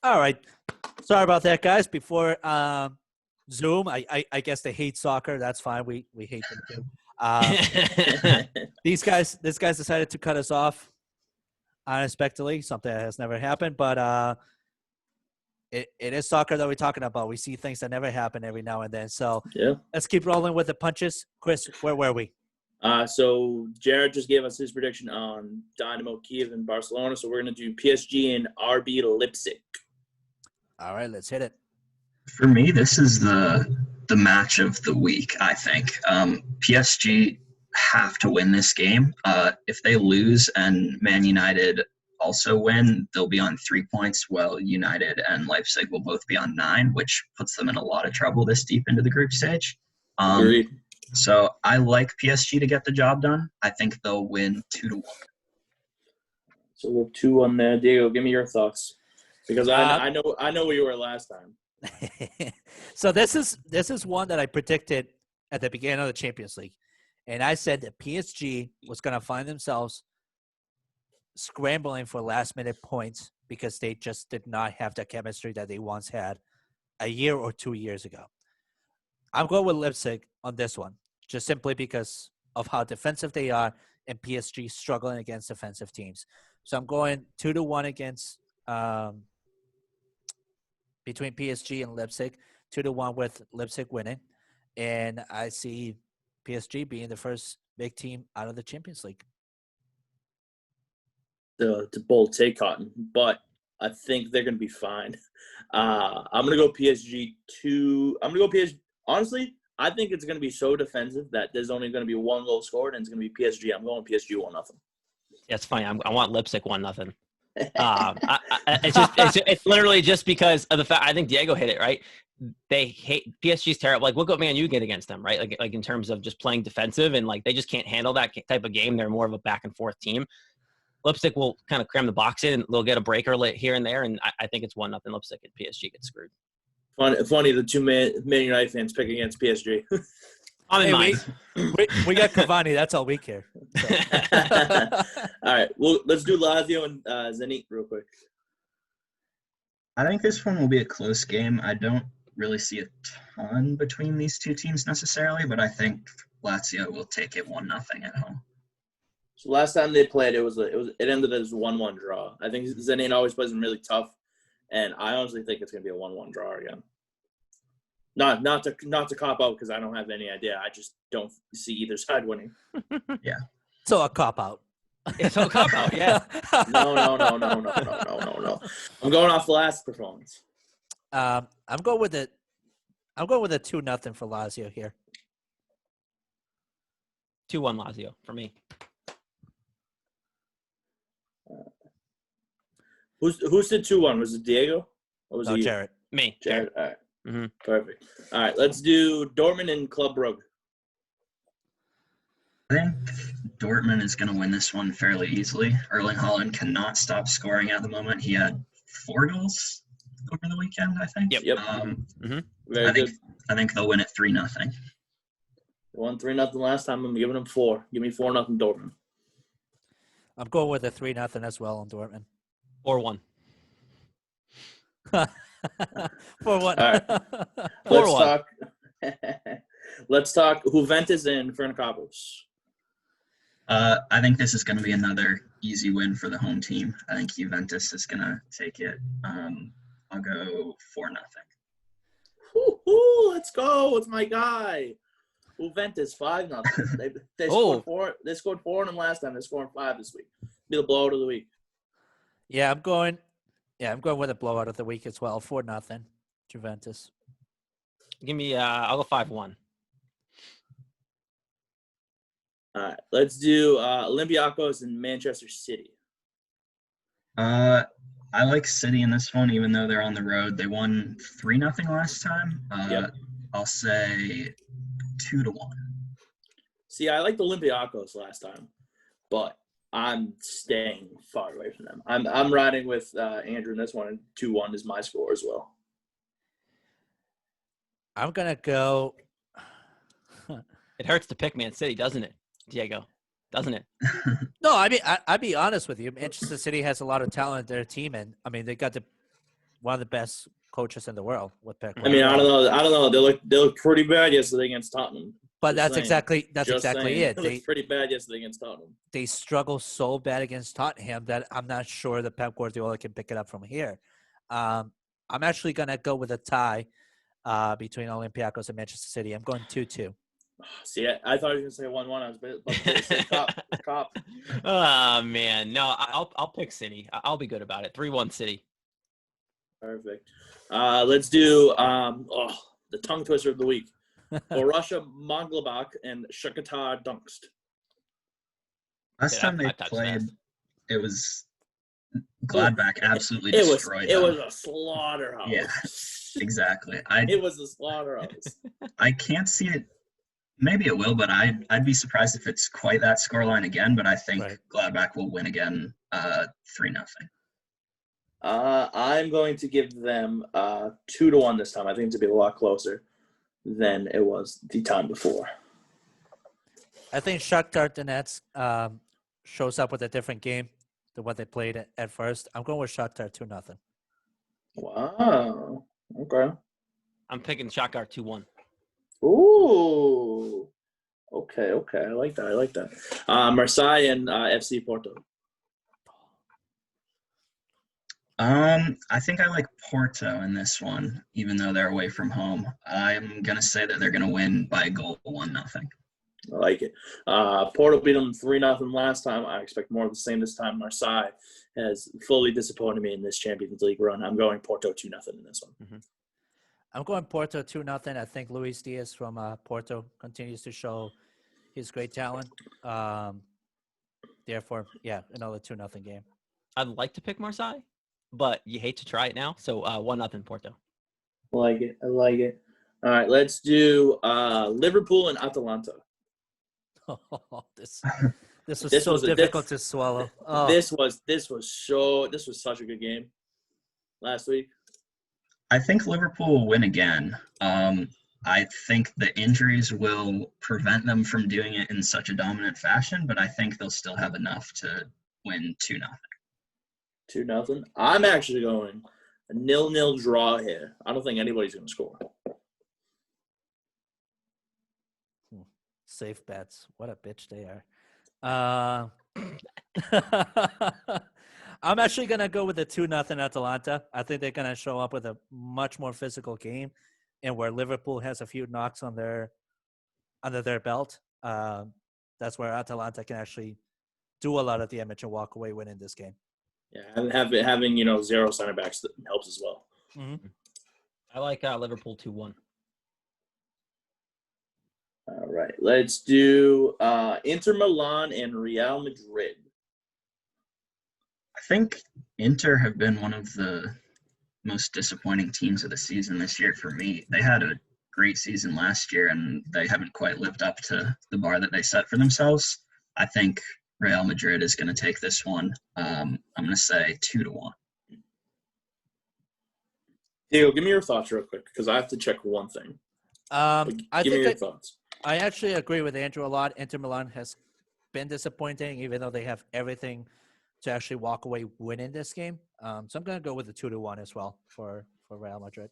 All right. Sorry about that, guys. Before Zoom, I guess they hate soccer. That's fine. We hate them too. This guy's decided to cut us off unexpectedly, something that has never happened. But it is soccer that we're talking about. We see things that never happen every now and then. So Yeah. let's keep rolling with the punches. Chris, where were we? So Jared just gave us his prediction on Dynamo Kiev and Barcelona. So we're going to do PSG and RB Leipzig. All right, let's hit it. For me, this is the match of the week, I think. PSG have to win this game. If they lose and Man United also win, they'll be on 3 points, while United and Leipzig will both be on 9, which puts them in a lot of trouble this deep into the group stage. Agreed. So I like PSG to get the job done. I think they'll win 2-1. So we have 2-1 there. Diego, give me your thoughts, because I know where you were last time. So this is one that I predicted at the beginning of the Champions League, and I said that PSG was going to find themselves scrambling for last-minute points because they just did not have the chemistry that they once had a year or 2 years ago. I'm going with Leipzig on this one, just simply because of how defensive they are and PSG struggling against defensive teams. So I'm going 2-1 against between PSG and Leipzig, 2-1 with Leipzig winning. And I see PSG being the first big team out of the Champions League. To bold take, Cotton, but I think they're going to be fine. I'm going to go PSG 2. I'm going to go PSG. Honestly, I think it's going to be so defensive that there's only going to be 1 goal scored, and it's going to be PSG. I'm going PSG 1-0. Yeah, it's funny. I want Leipzig 1-0. It's literally just because of the fact. I think Diego hit it right. They hate PSG's terrible. Like, look what Man U get against them, right? Like in terms of just playing defensive, and like they just can't handle that type of game. They're more of a back and forth team. Leipzig will kind of cram the box in, and they'll get a breaker here and there, and I think it's 1-0 Leipzig, and PSG gets screwed. Funny, the two Man United fans pick against PSG. I'm in mind. We got Cavani. That's all we care. So. All right. Well, let's do Lazio and Zenit real quick. I think this one will be a close game. I don't really see a ton between these two teams necessarily, but I think Lazio will take it 1-0 at home. So last time they played, it ended as a 1-1 draw. I think Zenit always plays them really tough, and I honestly think it's going to be a 1-1 draw again. Not to cop out because I don't have any idea. I just don't see either side winning. Yeah. So a cop out. It's a cop out. Yeah. No. I'm going off the last performance. I'm going with a 2-0 for Lazio here. 2-1 Lazio for me. Who said 2-1? Was it Diego? Or was it Jared. Me. Jared. All right. Mm-hmm. Perfect. All right. Let's do Dortmund and Club Brugge. I think Dortmund is going to win this one fairly easily. Erling Haaland cannot stop scoring at the moment. He had 4 goals over the weekend, I think. Yep. Very good. I think they'll win it 3-0. They won 3-0 last time. I'm giving them 4. Give me 4-0 Dortmund. I'm going with a 3-0 as well on Dortmund. 4-1. 4-1. All right. Let's talk Juventus and Ferencváros. I think this is going to be another easy win for the home team. I think Juventus is going to take it. I'll go 4-0. Let's go. It's my guy. Juventus 5-0. They scored 4. They scored 4 on them last time. They're scoring 5 this week. Be the blowout of the week. Yeah, I'm going with a blowout of the week as well. 4-0 Juventus. Give me. I'll go 5-1. All right, let's do Olympiacos and Manchester City. I like City in this one, even though they're on the road. They won 3-0 last time. Yep. I'll say 2-1. See, I liked Olympiacos last time, but I'm staying far away from them. I'm riding with Andrew in this one, and 2-1 is my score as well. I'm gonna go. It hurts to pick Man City, doesn't it, Diego? Doesn't it? No, I mean, I'd be honest with you. Manchester City has a lot of talent in their team, and I mean, they got the one of the best coaches in the world with Pep I mean, I Guardiola. don't know. They look pretty bad yesterday against Tottenham. But Just that's saying. exactly it. They looked pretty bad yesterday against Tottenham. They struggle so bad against Tottenham that I'm not sure that Pep Guardiola can pick it up from here. I'm actually gonna go with a tie between Olympiacos and Manchester City. I'm going 2-2. See, I thought you were going to say 1-1. I was about to say cop. Oh man, no, I'll pick City. I'll be good about it. 3-1 City. Perfect. Let's do the tongue twister of the week. Borussia Mönchengladbach and Shakhtar Donetsk. Last time they I touched played, that. it was Gladbach absolutely It destroyed was them. a slaughterhouse. Yeah, exactly. It was a slaughterhouse. I can't see it. Maybe it will, but I'd be surprised if it's quite that scoreline again. But I think Gladbach will win again, 3-0. I'm going to give them 2-1 this time. I think it's to be a lot closer than it was the time before. I think Shakhtar Donetsk shows up with a different game than what they played at first. I'm going with Shakhtar 2-0. Wow. Okay. I'm picking Shakhtar 2-1. Ooh. Okay. I like that. Marseille and FC Porto. I think I like Porto in this one, even though they're away from home. I'm gonna say that they're gonna win by a goal, 1-0. I like it. Porto beat them 3-0 last time. I expect more of the same this time. Marseille has fully disappointed me in this Champions League run. I'm going Porto 2-0 in this one. Mm-hmm. I'm going Porto 2-0. I think Luis Diaz from Porto continues to show his great talent. Therefore, yeah, another 2-0 game. I'd like to pick Marseille, but you hate to try it now. So 1-0 Porto. I like it. All right, let's do Liverpool and Atalanta. This was so difficult to swallow. Oh. This was such a good game last week. I think Liverpool will win again. I think the injuries will prevent them from doing it in such a dominant fashion, but I think they'll still have enough to win 2-0. 2-0. I'm actually going a 0-0 draw here. I don't think anybody's going to score. Safe bets. What a bitch they are. I'm actually going to go with the 2-0 Atalanta. I think they're going to show up with a much more physical game, and where Liverpool has a few knocks under their belt. That's where Atalanta can actually do a lot of damage and walk away winning this game. Yeah, and having 0 center backs that helps as well. Mm-hmm. I like Liverpool 2-1. All right, let's do Inter Milan and Real Madrid. I think Inter have been one of the most disappointing teams of the season this year for me. They had a great season last year, and they haven't quite lived up to the bar that they set for themselves. I think Real Madrid is going to take this one. I'm going to say 2-1. Diego, give me your thoughts real quick because I have to check one thing. Give me your thoughts. I actually agree with Andrew a lot. Inter Milan has been disappointing, even though they have everything to actually walk away winning this game. So I'm going to go with the 2-1 as well for Real Madrid.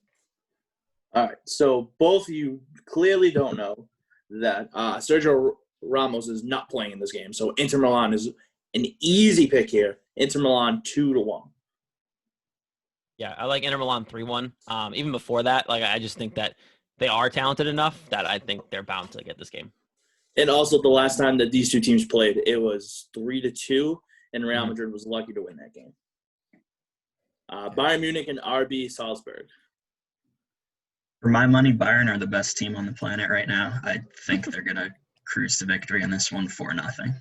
All right. So both of you clearly don't know that Sergio Ramos is not playing in this game. So Inter Milan is an easy pick here. Inter Milan 2-1. Yeah, I like Inter Milan 3-1. Even before that, I just think that they are talented enough that I think they're bound to get this game. And also, the last time that these two teams played, it was 3-2, and Real Madrid was lucky to win that game. Bayern Munich and RB Salzburg. For my money, Bayern are the best team on the planet right now. I think they're going to cruise to victory in this one 4-0.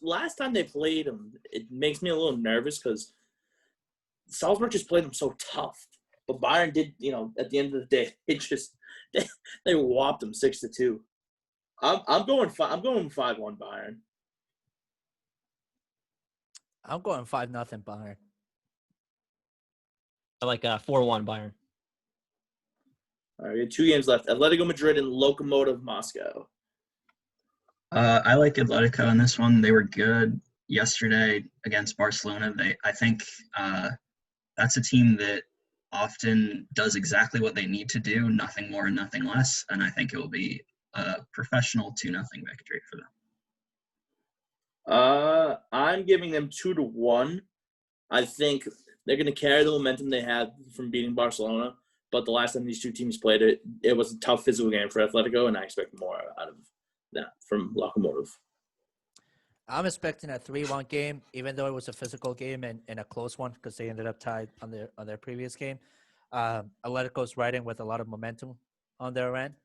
Last time they played them, it makes me a little nervous because Salzburg just played them so tough. But Bayern did, at the end of the day, they whopped them 6-2. I'm going 5-1 Bayern. I'm going 5-0 Bayern. I like 4-1 Bayern. All right, we have 2 games left. Atletico Madrid and Lokomotiv Moscow. I like Atletico in this one. They were good yesterday against Barcelona. I think that's a team that often does exactly what they need to do, nothing more and nothing less. And I think it will be a professional 2-0 victory for them. I'm giving them 2-1. I think they're going to carry the momentum they had from beating Barcelona. But the last time these two teams played it was a tough physical game for Atletico, and I expect more out of that from Lokomotiv. I'm expecting a 3-1 game, even though it was a physical game and a close one because they ended up tied on their previous game. Atletico's riding with a lot of momentum on their end,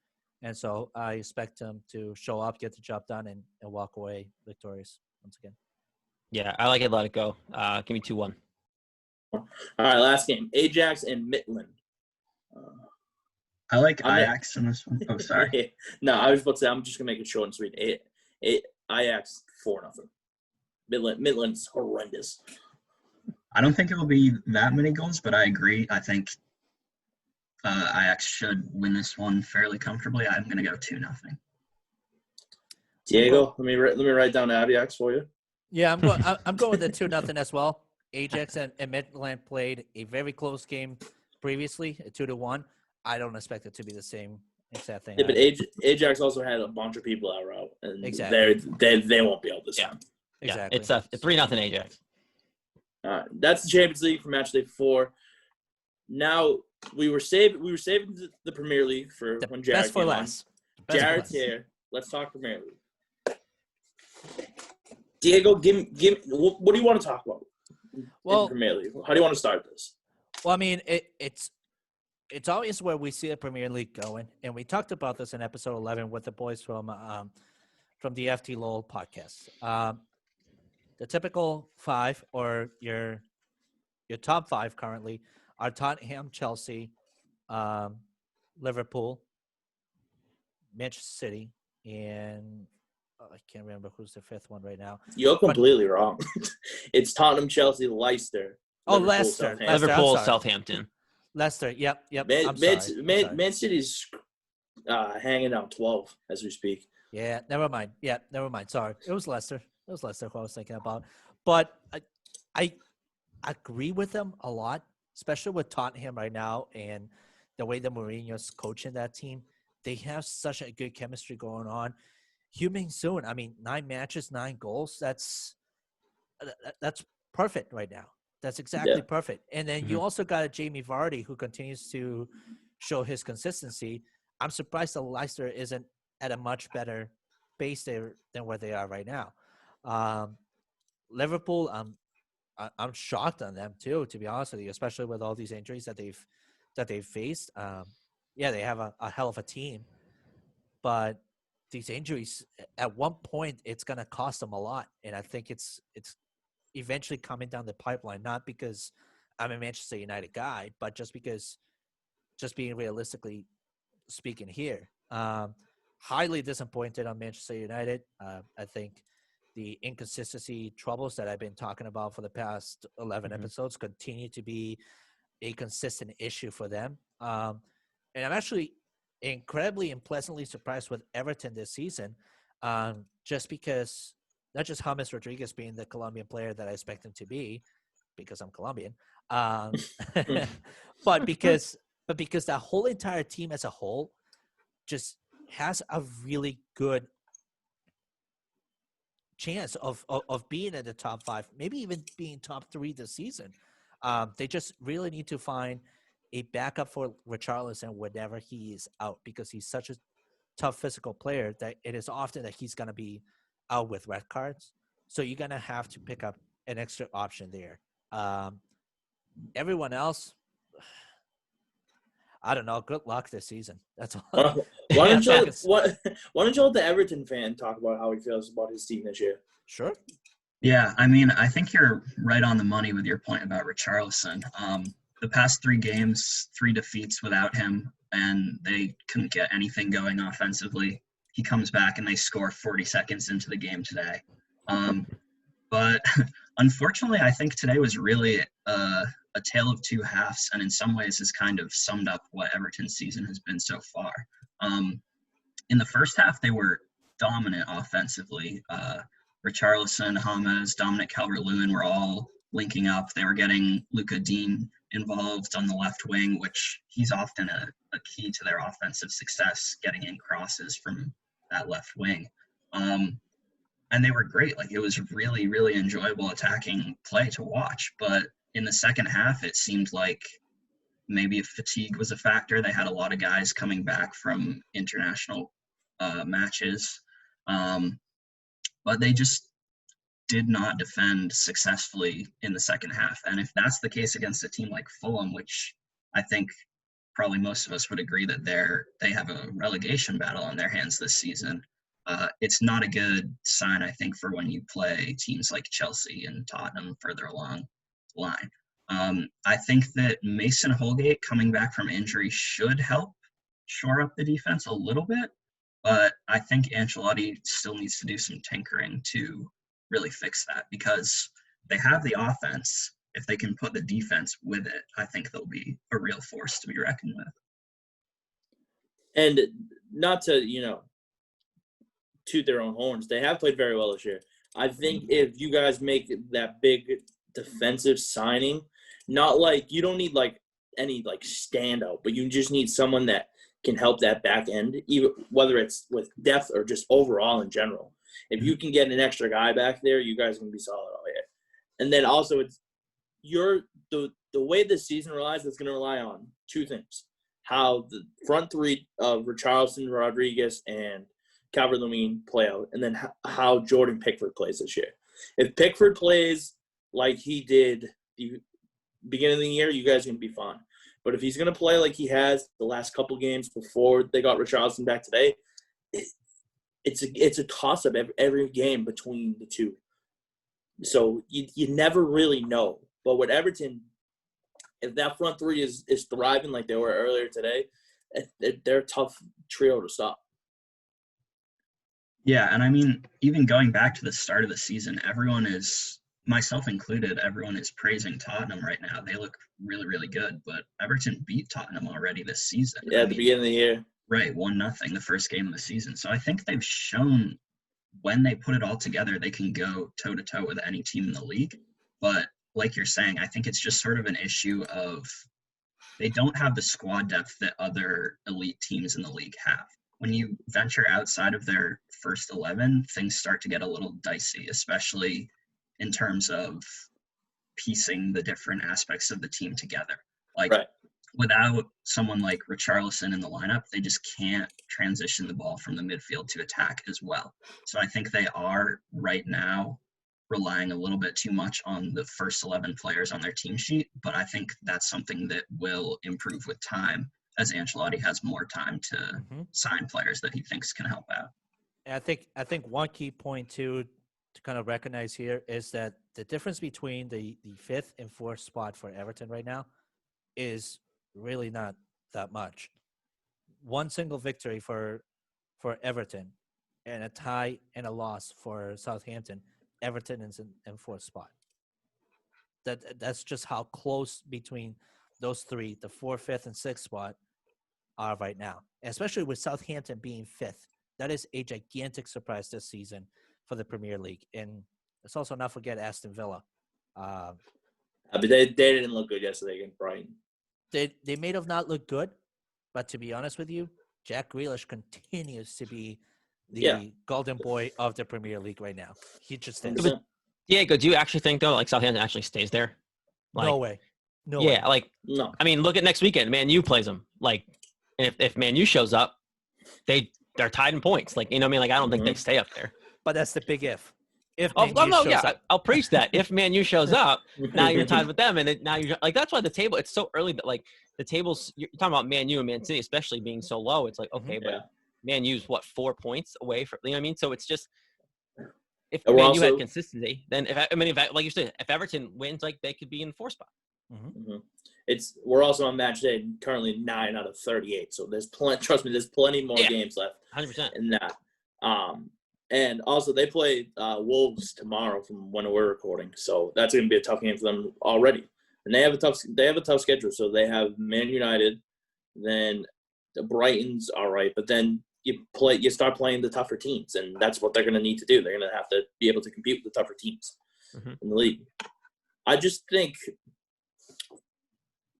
and so I expect them to show up, get the job done, and walk away victorious once again. Yeah, I like Atletico. Give me 2-1. All right, last game. Ajax and Midland. I like Ajax in this one. Oh, sorry. No, I was about to say, I'm just going to make it short and sweet. Ajax 4-0. Midland's horrendous. I don't think it will be that many goals, but I agree. I think Ajax should win this one fairly comfortably. I'm going to go 2-0. Diego, let me write down Ajax for you. Yeah, I'm going with the 2-0 as well. Ajax and Midland played a very close game previously, a 2-1. I don't expect it to be the same exact thing. Yeah, but Ajax also had a bunch of people out route, and exactly. they won't be able to sign. Exactly. Yeah, it's a 3-0 Ajax. All right, that's the Champions League for match day 4. Now we were saving the Premier League for when Jared best for came last. on. Jared's here. Let's talk Premier League. Diego, give what do you want to talk about? Well, in Premier League. How do you want to start this? Well, I mean, it's always where we see a Premier League going, and we talked about this in episode 11 with the boys from the FT LOL podcast. The typical 5 or your top 5 currently are Tottenham, Chelsea, Liverpool, Manchester City, and I can't remember who's the 5th one right now. You're completely wrong. It's Tottenham, Chelsea, Leicester. Leicester. Liverpool, Southampton. Leicester. Yep. Man City's hanging out 12 as we speak. Yeah, never mind. Sorry. It was Leicester. Who I was thinking about. But I agree with them a lot, especially with Tottenham right now and the way that Mourinho's coaching that team. They have such a good chemistry going on. Heung-min Son, I mean, 9 matches, 9 goals. That's perfect right now. That's exactly perfect. And then you also got a Jamie Vardy who continues to show his consistency. I'm surprised that Leicester isn't at a much better pace there than where they are right now. Liverpool, I'm shocked on them too, to be honest with you, especially with all these injuries that they've faced. They have a hell of a team, but these injuries, at one point, it's going to cost them a lot. And I think it's eventually coming down the pipeline, not because I'm a Manchester United guy, but just being realistically speaking here. Highly disappointed on Manchester United. I think the inconsistency troubles that I've been talking about for the past 11 episodes continue to be a consistent issue for them. And I'm actually incredibly and pleasantly surprised with Everton this season, just because not just James Rodriguez being the Colombian player that I expect him to be, because I'm Colombian, but because that whole entire team as a whole just has a really good chance of being in the top 5, maybe even being top 3 this season. They just really need to find a backup for Richarlison whenever he is out, because he's such a tough physical player that it is often that he's going to be out with red cards. So you're going to have to pick up an extra option there. Everyone else, I don't know. Good luck this season. That's all. Why don't you let the Everton fan talk about how he feels about his team this year? Sure. Yeah, I mean, I think you're right on the money with your point about Richarlison. The past 3 games, 3 defeats without him, and they couldn't get anything going offensively. He comes back and they score 40 seconds into the game today. But unfortunately, I think today was really a tale of 2 halves, and in some ways has kind of summed up what Everton's season has been so far. In the first half, they were dominant offensively. Richarlison, James, Dominic Calvert-Lewin were all linking up. They were getting Luka Dean involved on the left wing, which he's often a key to their offensive success, getting in crosses from that left wing. And they were great. Like, it was really, really enjoyable attacking play to watch. But in the second half, it seemed like maybe fatigue was a factor. They had a lot of guys coming back from international matches. But they just did not defend successfully in the second half. And if that's the case against a team like Fulham, which I think probably most of us would agree that they have a relegation battle on their hands this season, it's not a good sign, I think, for when you play teams like Chelsea and Tottenham further along the line. I think that Mason Holgate coming back from injury should help shore up the defense a little bit, but I think Ancelotti still needs to do some tinkering to really fix that, because they have the offense. If they can put the defense with it, I think they'll be a real force to be reckoned with. And not to, toot their own horns, they have played very well this year. I think if you guys make that big defensive signing, not like you don't need like any like standout, but you just need someone that can help that back end, even whether it's with depth or just overall in general. If you can get an extra guy back there, you guys can be solid all year. And then also, it's the way this season relies, it's going to rely on two things: how the front three of Richarlison, Rodriguez, and Calvert-Lewin play out, and then how Jordan Pickford plays this year. If Pickford plays like he did the beginning of the year, you guys are going to be fine. But if he's going to play like he has the last couple games before they got Richarlison back today, it's a toss-up every game between the two. So you never really know. But with Everton, if that front three is thriving like they were earlier today, they're a tough trio to stop. Yeah, and I mean, even going back to the start of the season, everyone is, myself included, everyone is praising Tottenham right now. They look really, really good, but Everton beat Tottenham already this season. Yeah, at the beginning of the year. Right, 1-0, the first game of the season. So I think they've shown when they put it all together, they can go toe-to-toe with any team in the league. But like you're saying, I think it's just sort of an issue of they don't have the squad depth that other elite teams in the league have. When you venture outside of their first 11, things start to get a little dicey, especially in terms of piecing the different aspects of the team together. Like, right. Without someone like Richarlison in the lineup, they just can't transition the ball from the midfield to attack as well. So I think they are right now relying a little bit too much on the first 11 players on their team sheet, but I think that's something that will improve with time as Ancelotti has more time to sign players that he thinks can help out. And I think one key point too to kind of recognize here is that the difference between the fifth and fourth spot for Everton right now is really not that much. One single victory for Everton and a tie and a loss for Southampton. Everton is in fourth spot. That's just how close between those three, the fourth, fifth, and sixth spot, are right now. Especially with Southampton being fifth. That is a gigantic surprise this season for the Premier League. And let's also not forget Aston Villa. But they didn't look good yesterday against Brighton. They may have not looked good, but to be honest with you, Jack Grealish continues to be the golden boy of the Premier League right now. He just is. Diego, do you actually think, though, like Southampton actually stays there? Like, no way. No way. Way. No. I mean, look at next weekend. Man U plays them. Like, if Man U shows up, they're tied in points. Like, you know what I mean? Like, I don't think they stay up there. But that's the big if. If Man U shows up. I'll preach that. If Man U shows up, now you're tied with them, and now you're like, that's why the table. It's so early that like the tables. You're talking about Man U and Man City, especially being so low. It's like okay, but Man U's 4 points away from. You know what I mean? So it's just if Man U had consistency, then if like you said, if Everton wins, like they could be in the fourth spot. We're also on match day currently 9 out of 38. So there's plenty. Trust me, there's plenty more games left. 100% in that. And also, they play Wolves tomorrow from when we're recording, so that's going to be a tough game for them already. And they have a tough schedule. So they have Man United, then the Brighton's all right, but then you start playing the tougher teams, and that's what they're going to need to do. They're going to have to be able to compete with the tougher teams in the league. I just think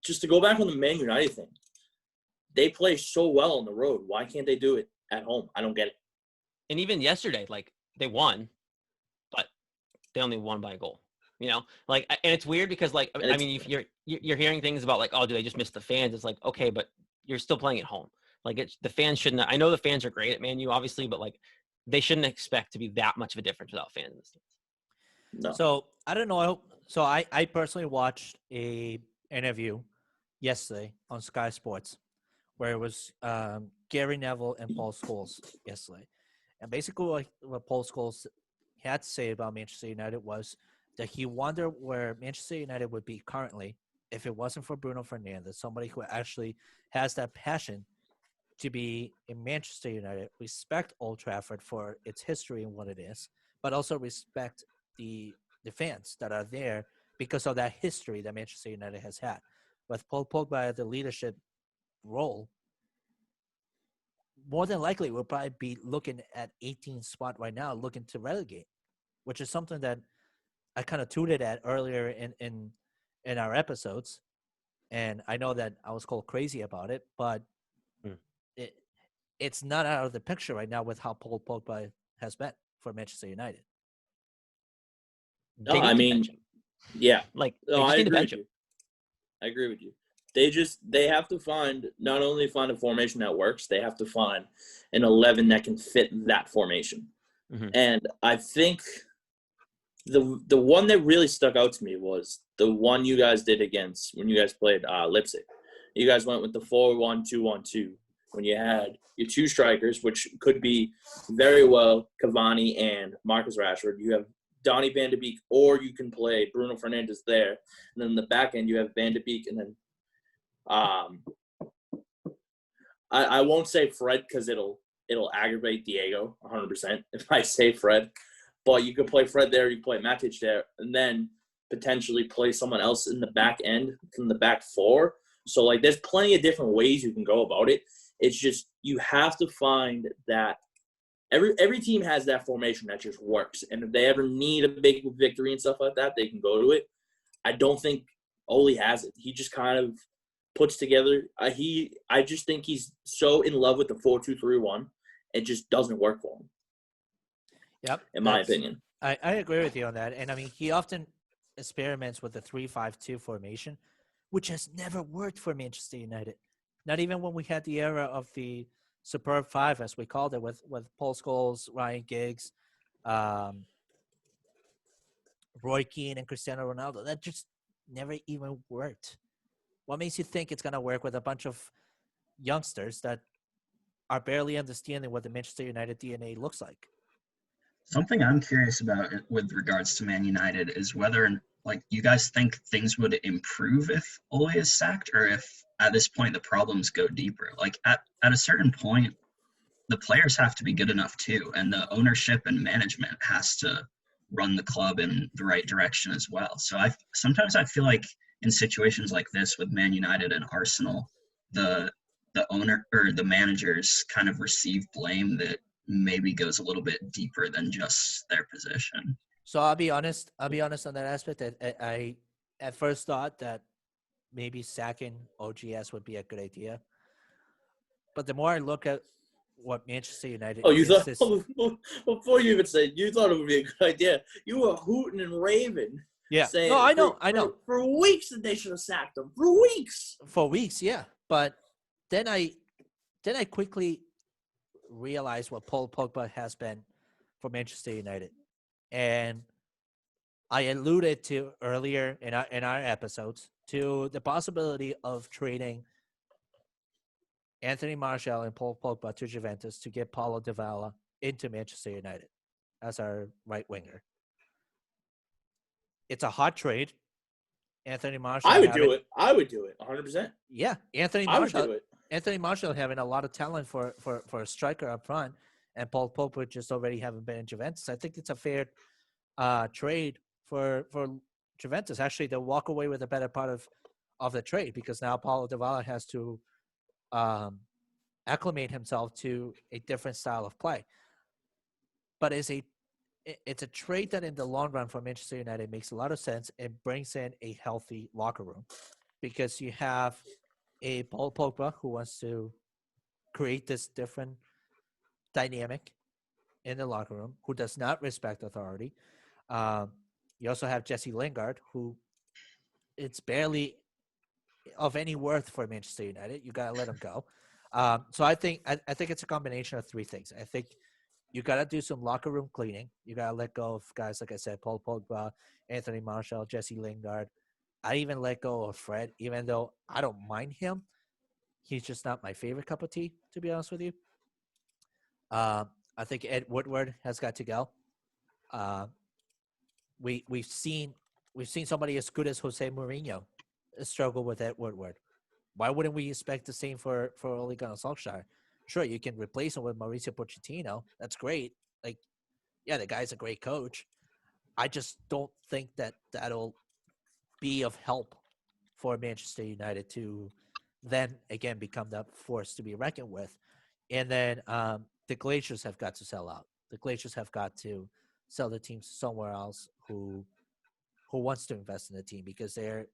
just to go back on the Man United thing, they play so well on the road. Why can't they do it at home? I don't get it. And even yesterday, like they won, but they only won by a goal. And it's weird because like I mean, if you're hearing things about like, oh, do they just miss the fans? It's like, okay, but you're still playing at home. Like the fans shouldn't. I know the fans are great at Man U, obviously, but like they shouldn't expect to be that much of a difference without fans in the stands. No. So I don't know. So I personally watched a interview yesterday on Sky Sports where it was Gary Neville and Paul Scholes yesterday. And basically what Paul Scholes had to say about Manchester United was that he wondered where Manchester United would be currently if it wasn't for Bruno Fernandes, somebody who actually has that passion to be in Manchester United, respect Old Trafford for its history and what it is, but also respect the fans that are there because of that history that Manchester United has had. With Paul Pogba at the leadership role, more than likely we'll probably be looking at 18th spot right now, looking to relegate, which is something that I kind of tooted at earlier in our episodes. And I know that I was called crazy about it, but it's not out of the picture right now with how Paul Pogba has been for Manchester United. No, I mean, yeah. Like no, they just I need to agree bench with him. you. I agree with you. They have to not only find a formation that works, they have to find an 11 that can fit that formation. Mm-hmm. And I think the one that really stuck out to me was the one you guys did against when you guys played Leipzig. You guys went with the 4-1-2-1-2 when you had your two strikers, which could be very well Cavani and Marcus Rashford. You have Donny van de Beek, or you can play Bruno Fernandes there. And then in the back end, you have Van de Beek, and then I won't say Fred because it'll aggravate Diego 100% if I say Fred. But you could play Fred there, you play Matic there, and then potentially play someone else in the back end from the back four. So, like, there's plenty of different ways you can go about it. It's just you have to find that every team has that formation that just works. And if they ever need a big victory and stuff like that, they can go to it. I don't think Ole has it. He just kind of puts together I just think he's so in love with the 4-2-3-1, it just doesn't work for him. Yep. In my opinion. I agree with you on that. And I mean, he often experiments with the 3-5-2 formation, which has never worked for Manchester United. Not even when we had the era of the Superb Five, as we called it, with Paul Scholes, Ryan Giggs, Roy Keane, and Cristiano Ronaldo. That just never even worked. What makes you think it's going to work with a bunch of youngsters that are barely understanding what the Manchester United DNA looks like? Something I'm curious about with regards to Man United is whether, like, you guys think things would improve if Ole is sacked, or if at this point the problems go deeper. Like at a certain point, the players have to be good enough too, and the ownership and management has to run the club in the right direction as well. So sometimes I feel like in situations like this with Man United and Arsenal, the owner or the managers kind of receive blame that maybe goes a little bit deeper than just their position. So I'll be honest on that aspect. I at first thought that maybe sacking OGS would be a good idea. But the more I look at what Manchester United you thought before you even said you thought it would be a good idea, you were hooting and raving. Yeah. Saying No, I know. For weeks that they should have sacked him. For weeks, yeah. But then I quickly realized what Paul Pogba has been for Manchester United. And I alluded to earlier in our episodes to the possibility of trading Anthony Martial and Paul Pogba to Juventus to get Paulo Dybala into Manchester United as our right winger. It's a hot trade. Anthony Martial. I would do it 100%. Yeah, Anthony Martial having a lot of talent for a striker up front, and Paul Pogba just already having been in Juventus. I think it's a fair trade for Juventus. Actually, they'll walk away with a better part of the trade because now Paulo Dybala has to acclimate himself to a different style of play. But it's a trade that in the long run for Manchester United makes a lot of sense and brings in a healthy locker room. because you have a Paul Pogba who wants to create this different dynamic in the locker room, who does not respect authority. You also have Jesse Lingard, who it's barely of any worth for Manchester United. You gotta let him go. So I think it's a combination of three things. I think you gotta do some locker room cleaning. You gotta let go of guys like I said, Paul Pogba, Anthony Martial, Jesse Lingard. I even let go of Fred, even though I don't mind him. He's just not my favorite cup of tea, to be honest with you. I think Ed Woodward has got to go. We've seen somebody as good as Jose Mourinho struggle with Ed Woodward. Why wouldn't we expect the same for Ole Gunnar Solskjaer? Sure, you can replace him with Mauricio Pochettino. That's great. Like, yeah, the guy's a great coach. I just don't think that'll be of help for Manchester United to then again become that force to be reckoned with. And then the Glaciers have got to sell out. The Glaciers have got to sell the team somewhere else who wants to invest in the team, because they're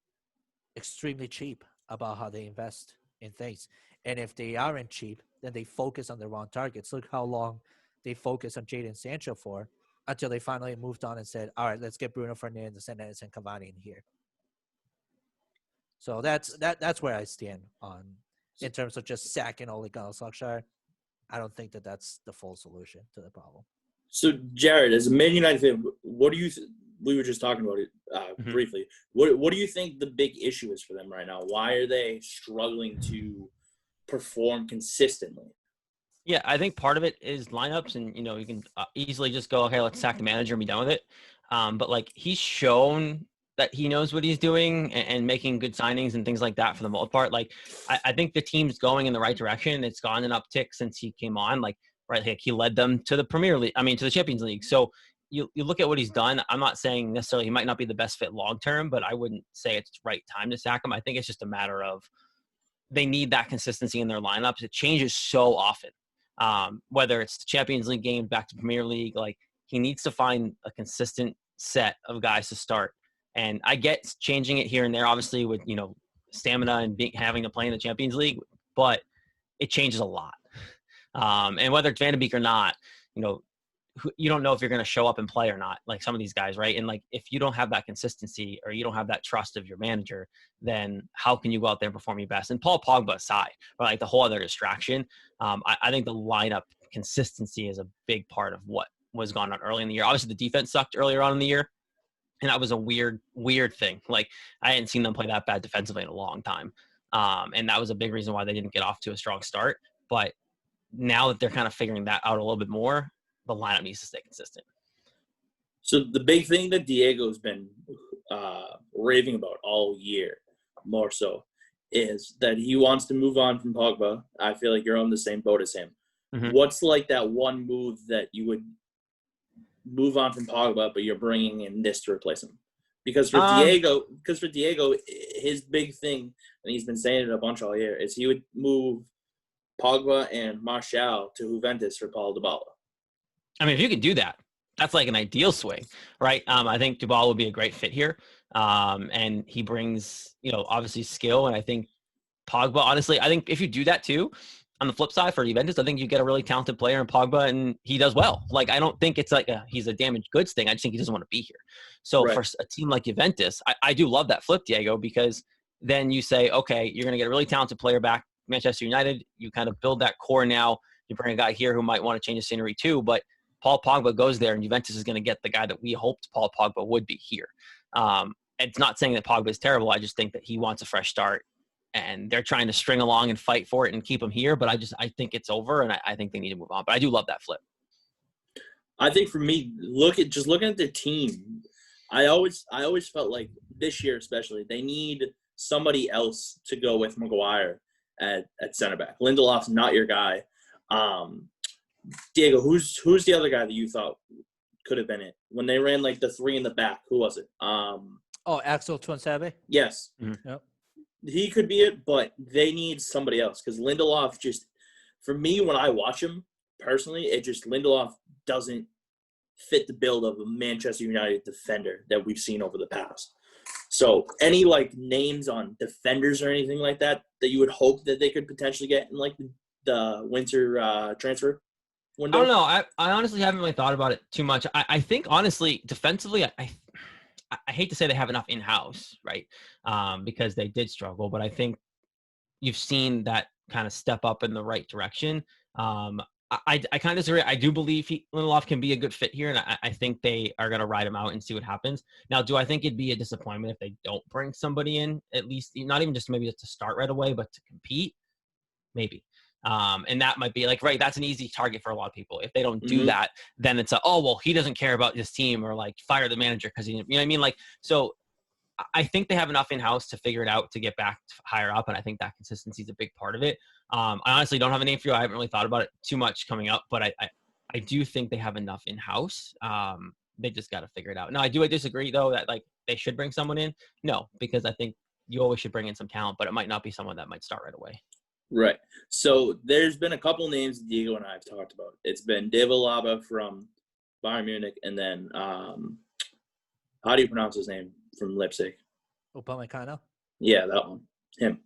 extremely cheap about how they invest in things. And if they aren't cheap, then they focus on the wrong targets. Look how long they focused on Jadon Sancho for, until they finally moved on and said, all right, let's get Bruno Fernandes and Edinson Cavani in here. So that's where I stand on in terms of just sacking Ole Gunnar Solskjaer. I don't think that's the full solution to the problem. So, Jared, as a Man United fan, what do you we were just talking about it briefly. What do you think the big issue is for them right now? Why are they struggling to perform consistently? Yeah, I think part of it is lineups, and you can easily just go, okay, let's sack the manager and be done with it. But like, he's shown that he knows what he's doing and making good signings and things like that for the most part. Like, I think the team's going in the right direction. It's gone an uptick since he came on. Like he led them to the Premier League. I mean, to the Champions League. So you look at what he's done. I'm not saying necessarily he might not be the best fit long term, but I wouldn't say it's the right time to sack him. I think it's just a matter of they need that consistency in their lineups. It changes so often. Whether it's the Champions League game back to Premier League, like he needs to find a consistent set of guys to start. And I get changing it here and there, obviously with, stamina and having to play in the Champions League, but it changes a lot. And whether it's Van de Beek or not, you don't know if you're going to show up and play or not, like some of these guys, right? And like, if you don't have that consistency or you don't have that trust of your manager, then how can you go out there and perform your best? And Paul Pogba aside, or like the whole other distraction, I think the lineup consistency is a big part of what was going on early in the year. Obviously, the defense sucked earlier on in the year, and that was a weird thing. Like, I hadn't seen them play that bad defensively in a long time, and that was a big reason why they didn't get off to a strong start. But now that they're kind of figuring that out a little bit more, the lineup needs to stay consistent. So the big thing that Diego's been raving about all year, more so, is that he wants to move on from Pogba. I feel like you're on the same boat as him. Mm-hmm. What's like that one move that you would move on from Pogba, but you're bringing in this to replace him? Because for Diego, his big thing, and he's been saying it a bunch all year, is he would move Pogba and Martial to Juventus for Paul Dybala. I mean, if you could do that, that's like an ideal swing, right? I think Dybala would be a great fit here. And he brings, obviously skill. And I think Pogba, honestly, I think if you do that too, on the flip side for Juventus, I think you get a really talented player in Pogba and he does well. Like, I don't think it's like he's a damaged goods thing. I just think he doesn't want to be here. So right. For a team like Juventus, I do love that flip, Diego, because then you say, okay, you're going to get a really talented player back, Manchester United. You kind of build that core now. You bring a guy here who might want to change the scenery too, but Paul Pogba goes there and Juventus is going to get the guy that we hoped Paul Pogba would be here. It's not saying that Pogba is terrible. I just think that he wants a fresh start and they're trying to string along and fight for it and keep him here. But I think it's over and I think they need to move on. But I do love that flip. I think for me, looking at the team, I always felt like this year especially, they need somebody else to go with Maguire at center back. Lindelof's not your guy. Diego, who's the other guy that you thought could have been it when they ran like the three in the back? Who was it? Axel Tuanzebe. Yes, mm-hmm. Yep. He could be it, but they need somebody else because Lindelof just, for me, when I watch him personally, Lindelof doesn't fit the build of a Manchester United defender that we've seen over the past. So any like names on defenders or anything like that you would hope that they could potentially get in like the winter transfer window? I don't know. I honestly haven't really thought about it too much. I think honestly, defensively, I hate to say they have enough in-house, right? Because they did struggle, but I think you've seen that kind of step up in the right direction. I kind of disagree. I do believe Lindelof can be a good fit here, and I think they are going to ride him out and see what happens. Now, do I think it'd be a disappointment if they don't bring somebody in, at least not even just maybe just to start right away, but to compete? Maybe. And that might be like, right, that's an easy target for a lot of people. If they don't do that, then it's oh, well, he doesn't care about his team, or like fire the manager because you know what I mean? Like, so I think they have enough in-house to figure it out to get back higher up, and I think that consistency is a big part of it. I honestly don't have a name for you. I haven't really thought about it too much coming up, but I do think they have enough in-house. They just got to figure it out. Now, I disagree, though, that like they should bring someone in. No, because I think you always should bring in some talent, but it might not be someone that might start right away. Right. So there's been a couple names Diego and I have talked about. It's been David Alaba from Bayern Munich, and then how do you pronounce his name from Leipzig? Upamecano? Yeah, that one. Him.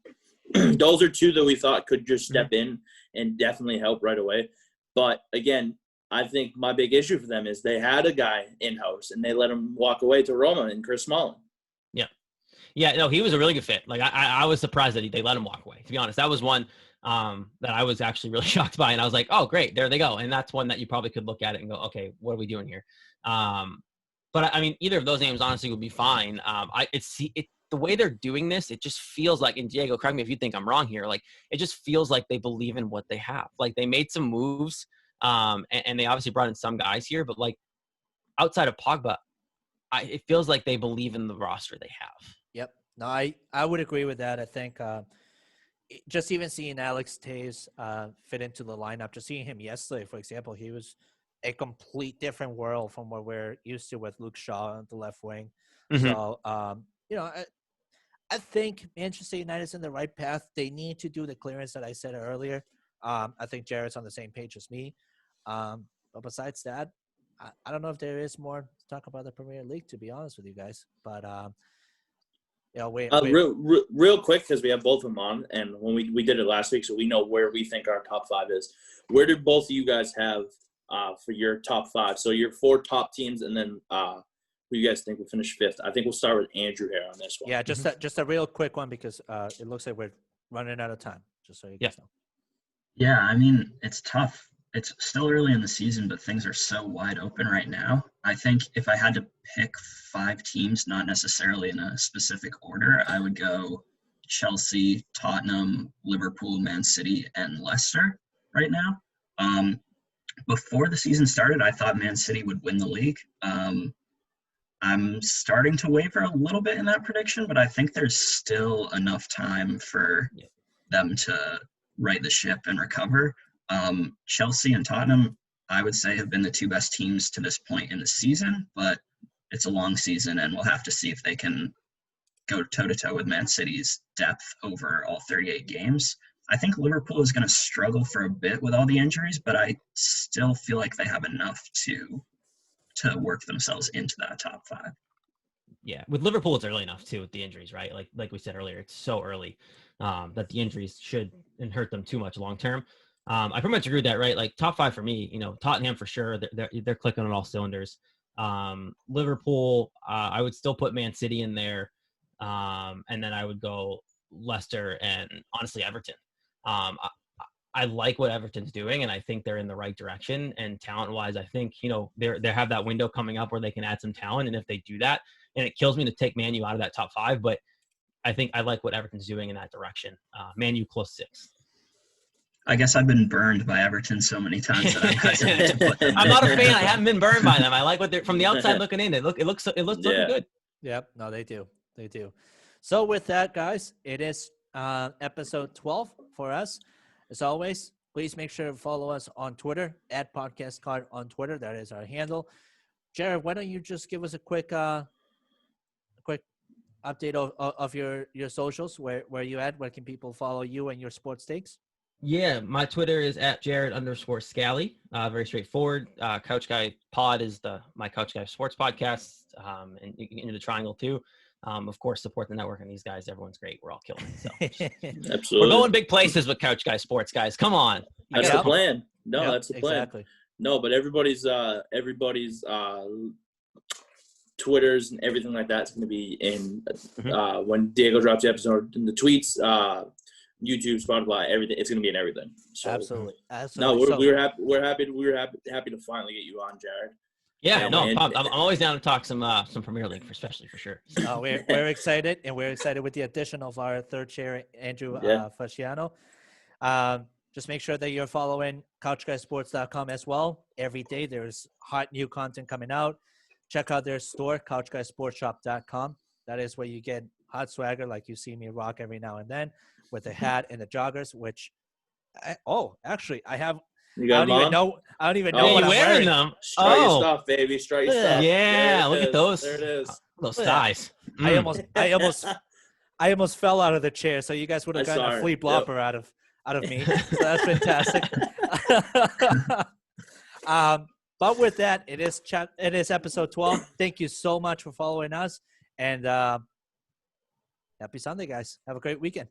Those are two that we thought could just step in and definitely help right away. But again, I think my big issue for them is they had a guy in-house and they let him walk away to Roma and Chris Smalling. Yeah, no, he was a really good fit. Like I was surprised that they let him walk away. To be honest, that was one that I was actually really shocked by, and I was like, oh, great, there they go. And that's one that you probably could look at it and go, okay, what are we doing here? But I mean, either of those names honestly would be fine. The way they're doing this, it just feels like, and Diego, correct me if you think I'm wrong here, like it just feels like they believe in what they have. Like they made some moves, and they obviously brought in some guys here, but like outside of Pogba, it feels like they believe in the roster they have. Yep. No, I would agree with that. I think just even seeing Alex Tays fit into the lineup, just seeing him yesterday, for example, he was a complete different world from what we're used to with Luke Shaw on the left wing. So, I think Manchester United's in the right path. They need to do the clearance that I said earlier. I think Jared's on the same page as me. But besides that, I don't know if there is more to talk about the Premier League, to be honest with you guys. But real quick, because we have both of them on, and when we did it last week, so we know where we think our top five is. Where did both of you guys have for your top five? So your four top teams, and then who you guys think will finish fifth? I think we'll start with Andrew here on this one. Yeah, just a real quick one, because it looks like we're running out of time. Just so you guys know. Yeah, I mean, it's tough. It's still early in the season, but things are so wide open right now. I think if I had to pick five teams, not necessarily in a specific order, I would go Chelsea, Tottenham, Liverpool, Man City, and Leicester right now. Before the season started, I thought Man City would win the league. I'm starting to waver a little bit in that prediction, but I think there's still enough time for them to right the ship and recover. Chelsea and Tottenham, I would say, have been the two best teams to this point in the season, but it's a long season, and we'll have to see if they can go toe-to-toe with Man City's depth over all 38 games. I think Liverpool is going to struggle for a bit with all the injuries, but I still feel like they have enough to work themselves into that top five. Yeah, with Liverpool, it's early enough too with the injuries, right? Like we said earlier, it's so early that the injuries shouldn't hurt them too much long term. I pretty much agree with that, right? Like top five for me, Tottenham for sure. They're clicking on all cylinders. Liverpool, I would still put Man City in there, and then I would go Leicester and honestly Everton. I like what Everton's doing, and I think they're in the right direction. And talent-wise, I think they have that window coming up where they can add some talent. And if they do that, and it kills me to take Man U out of that top five, but I think I like what Everton's doing in that direction. Man U close 6. I guess I've been burned by Everton so many times that I'm hesitant to put them. I'm not a fan. I haven't been burned by them. I like what they're from the outside looking in. It looks looking good. Yep. No, they do. So with that, guys, it is episode 12 for us. As always, please make sure to follow us on Twitter at PodcastCard on Twitter. That is our handle. Jared, why don't you just give us a quick update of your socials? Where you at? Where can people follow you and your sports takes? Yeah, my Twitter is at Jared_Scally. Very straightforward. Couch Guy Pod is my Couch Guy Sports podcast, and you can get into the Triangle too. Of course, support the network and these guys. Everyone's great. We're all killing it. So Absolutely. we're going big places with Couch Guy Sports, guys. Come on. That's the plan. No, that's the plan. Exactly. No, but everybody's Twitters and everything like that's going to be in when Diego drops the episode in the tweets, YouTube, Spotify, everything. It's going to be in everything. So, Absolutely. No, we're happy. We're happy to finally get you on, Jared. Yeah, no, and, I'm always down to talk some Premier League, especially for sure. We're excited, and we're excited with the addition of our third chair, Andrew Fasciano. Just make sure that you're following CouchGuySports.com as well. Every day there's hot new content coming out. Check out their store, CouchGuySportsShop.com. That is where you get hot swagger like you see me rock every now and then with the hat and the joggers, which I have. You got I don't even know Hey, what you I'm wearing them? Strut your stuff, baby. Strut your stuff. Yeah, look at those. There it is. Those thighs. I almost fell out of the chair, so you guys would have gotten a flea blopper out of me. So that's fantastic. But with that, it is episode 12. Thank you so much for following us, and happy Sunday, guys. Have a great weekend.